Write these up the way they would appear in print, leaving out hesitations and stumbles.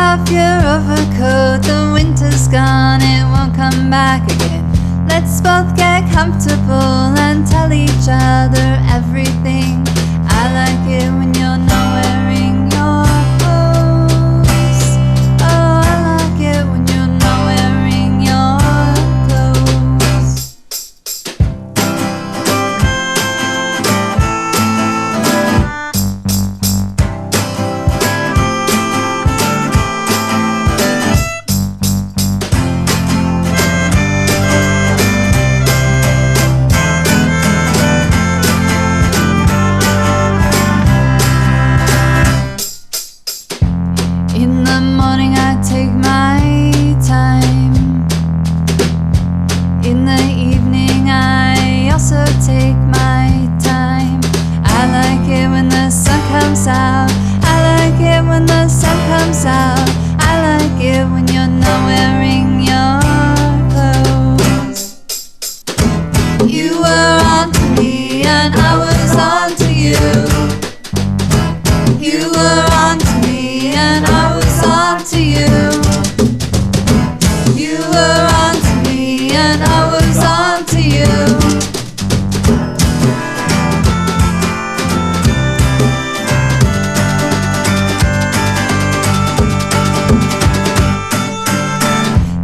off your overcoat, the winter's gone, it won't come back again. Let's both get comfortable and tell each other everything. I like it when you're not wearing your clothes. Oh, I like it when you're not wearing your clothes. In the morning I take my time. In the evening I also take my time. I like it when the sun comes out. I like it when the sun comes out. I like it when you're not wearing your clothes. You were on to me and I was on to you. You were on to me and I was on to you. You were on to me and I was on to you.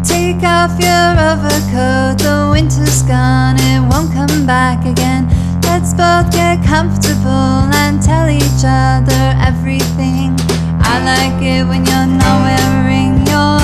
Take off your overcoat, the winter's gone, it won't come back again. Let's both get comfortable and tell each other everything. I like it when you're not wearing your